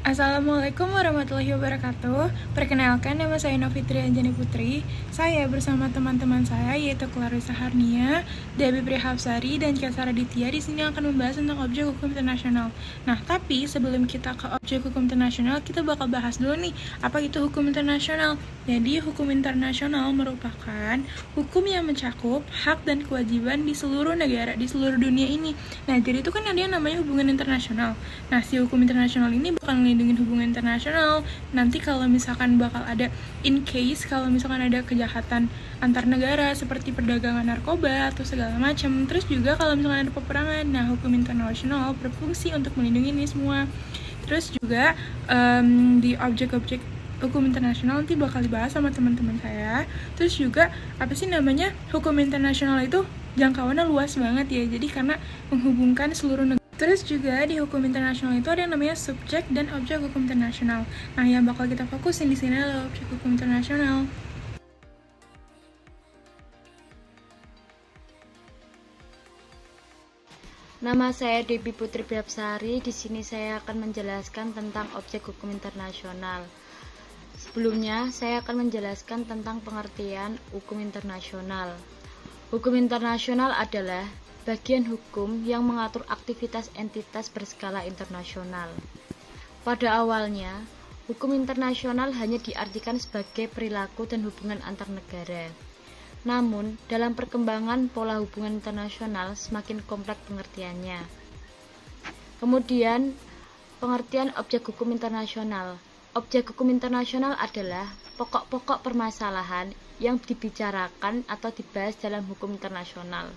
Assalamualaikum warahmatullahi wabarakatuh. Perkenalkan, nama saya Novitri Anjani Putri. Saya bersama teman-teman saya yaitu Clarissa Harnia, Debbie Prihapsari, dan Kesar Aditya di sini akan membahas tentang objek hukum internasional. Nah, tapi sebelum kita ke objek hukum internasional, kita bakal bahas dulu nih, apa itu hukum internasional. Jadi, hukum internasional merupakan hukum yang mencakup hak dan kewajiban di seluruh negara, di seluruh dunia ini. Nah, jadi itu kan ada yang namanya hubungan internasional. Nah, si hukum internasional ini bakal melindungi hubungan internasional. Nanti kalau misalkan bakal ada in case kalau misalkan ada kejahatan antar negara seperti perdagangan narkoba atau segala macam. Terus juga kalau misalkan ada peperangan, nah hukum internasional berfungsi untuk melindungi ini semua. Terus juga di objek-objek hukum internasional nanti bakal dibahas sama teman-teman saya. Terus juga apa sih namanya, hukum internasional itu jangkauannya luas banget ya. Jadi karena menghubungkan seluruh negara. Terus juga di hukum internasional itu ada yang namanya subjek dan objek hukum internasional. Nah, yang bakal kita fokusin di sini adalah objek hukum internasional. Nama saya Debbie Putri Prihapsari. Di sini saya akan menjelaskan tentang objek hukum internasional. Sebelumnya, saya akan menjelaskan tentang pengertian hukum internasional. Hukum internasional adalah bagian hukum yang mengatur aktivitas entitas berskala internasional. Pada awalnya, hukum internasional hanya diartikan sebagai perilaku dan hubungan antar negara. Namun, dalam perkembangan pola hubungan internasional semakin kompleks pengertiannya. Kemudian, pengertian objek hukum internasional. Objek hukum internasional adalah pokok-pokok permasalahan yang dibicarakan atau dibahas dalam hukum internasional.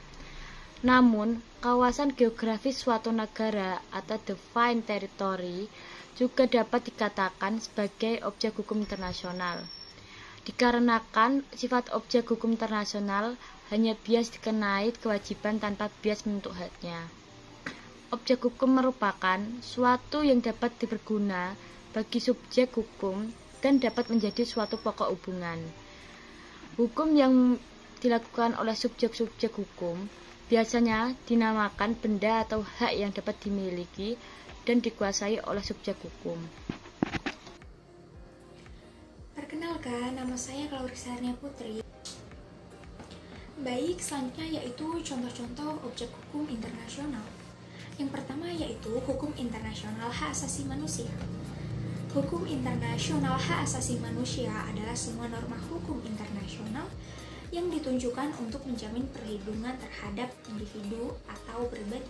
Namun, kawasan geografis suatu negara atau defined territory juga dapat dikatakan sebagai objek hukum internasional. Dikarenakan sifat objek hukum internasional hanya bias dikenai kewajiban tanpa bias menuntut haknya. Objek hukum merupakan suatu yang dapat diperguna bagi subjek hukum dan dapat menjadi suatu pokok hubungan. Hukum yang dilakukan oleh subjek-subjek hukum biasanya dinamakan benda atau hak yang dapat dimiliki dan dikuasai oleh subjek hukum. Perkenalkan, nama saya Clarissa Harnia Putri. Baik, selanjutnya yaitu contoh-contoh objek hukum internasional. Yang pertama yaitu hukum internasional hak asasi manusia. Hukum internasional hak asasi manusia adalah semua norma hukum internasional yang ditunjukkan untuk menjamin perlindungan terhadap individu atau pribadi.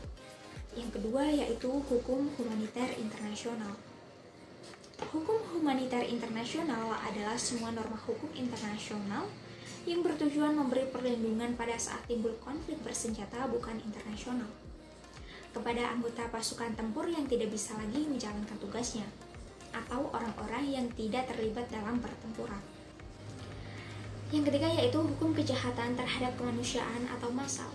Yang kedua yaitu hukum humaniter internasional. Hukum humaniter internasional adalah semua norma hukum internasional yang bertujuan memberi perlindungan pada saat timbul konflik bersenjata bukan internasional kepada anggota pasukan tempur yang tidak bisa lagi menjalankan tugasnya atau orang-orang yang tidak terlibat dalam pertempuran. Yang ketiga yaitu hukum kejahatan terhadap kemanusiaan atau massal.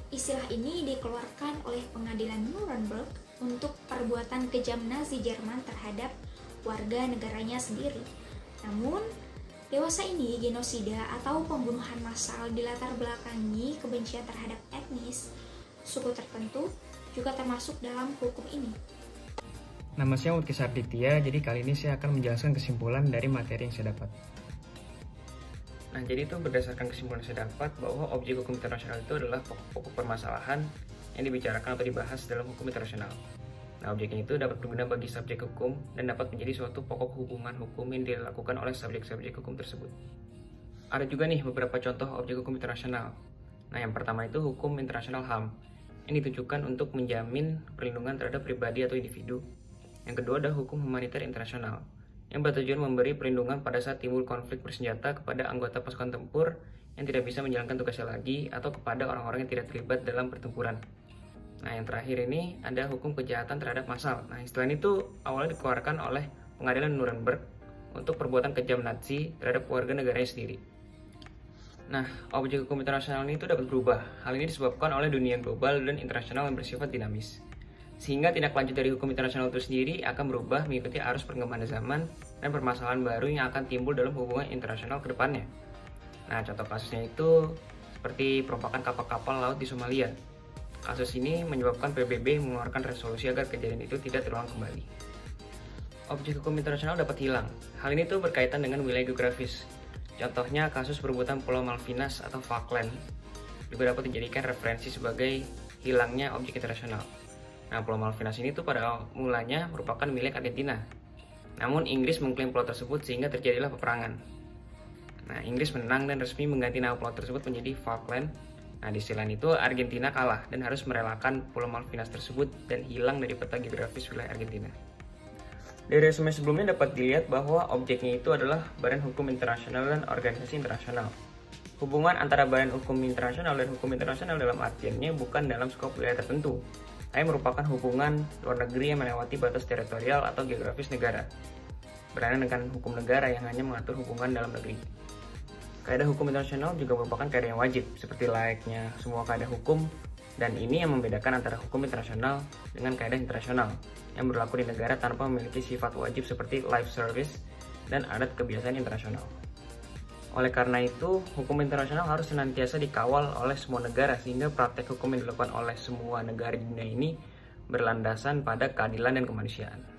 Istilah ini dikeluarkan oleh pengadilan Nuremberg untuk perbuatan kejam Nazi Jerman terhadap warga negaranya sendiri. Namun, dewasa ini genosida atau pembunuhan massal dilatar belakangi kebencian terhadap etnis, suku tertentu juga termasuk dalam hukum ini. Nama saya Kesar Aditya, jadi kali ini saya akan menjelaskan kesimpulan dari materi yang saya dapat. Nah, jadi itu berdasarkan kesimpulan saya dapat bahwa objek hukum internasional itu adalah pokok-pokok permasalahan yang dibicarakan atau dibahas dalam hukum internasional. Nah, objeknya itu dapat berguna bagi subjek hukum dan dapat menjadi suatu pokok hubungan hukum yang dilakukan oleh subjek-subjek hukum tersebut. Ada juga nih beberapa contoh objek hukum internasional. Nah, yang pertama itu hukum internasional HAM yang ditujukan untuk menjamin perlindungan terhadap pribadi atau individu. Yang kedua ada hukum humaniter internasional yang bertujuan memberi perlindungan pada saat timbul konflik bersenjata kepada anggota pasukan tempur yang tidak bisa menjalankan tugasnya lagi atau kepada orang-orang yang tidak terlibat dalam pertempuran. Nah, yang terakhir ini ada hukum kejahatan terhadap massal. Nah, istilah ini tuh awalnya dikeluarkan oleh pengadilan Nuremberg untuk perbuatan kejam Nazi terhadap warga negaranya sendiri. Nah, objek hukum internasional ini tuh dapat berubah. Hal ini disebabkan oleh dunia global dan internasional yang bersifat dinamis. Sehingga tindak lanjut dari hukum internasional itu sendiri akan berubah mengikuti arus perkembangan zaman dan permasalahan baru yang akan timbul dalam hubungan internasional ke depannya. Nah, contoh kasusnya itu seperti perompakan kapal-kapal laut di Somalia. Kasus ini menyebabkan PBB mengeluarkan resolusi agar kejadian itu tidak terulang kembali. objek hukum internasional dapat hilang. Hal ini tuh berkaitan dengan wilayah geografis. Contohnya kasus perebutan Pulau Malvinas atau Falkland juga dapat dijadikan referensi sebagai hilangnya objek internasional. Nah, Pulau Malvinas ini tuh pada mulanya merupakan milik Argentina. Namun Inggris mengklaim pulau tersebut sehingga terjadilah peperangan. Nah, Inggris menang dan resmi mengganti nama pulau tersebut menjadi Falkland. Nah, di sisi lain itu Argentina kalah dan harus merelakan Pulau Malvinas tersebut dan hilang dari peta geografis wilayah Argentina. Dari resume sebelumnya dapat dilihat bahwa objeknya itu adalah Badan Hukum Internasional dan organisasi internasional. Hubungan antara Badan Hukum Internasional dan hukum internasional dalam artiannya bukan dalam skop wilayah tertentu, tapi merupakan hubungan luar negeri yang melewati batas teritorial atau geografis negara, berkaitan dengan hukum negara yang hanya mengatur hubungan dalam negeri. Kaidah hukum internasional juga merupakan kaidah yang wajib, seperti layaknya semua kaidah hukum, dan ini yang membedakan antara hukum internasional dengan kaidah internasional yang berlaku di negara tanpa memiliki sifat wajib seperti life service dan adat kebiasaan internasional. Oleh karena itu, hukum internasional harus senantiasa dikawal oleh semua negara sehingga praktek hukum yang dilakukan oleh semua negara di dunia ini berlandasan pada keadilan dan kemanusiaan.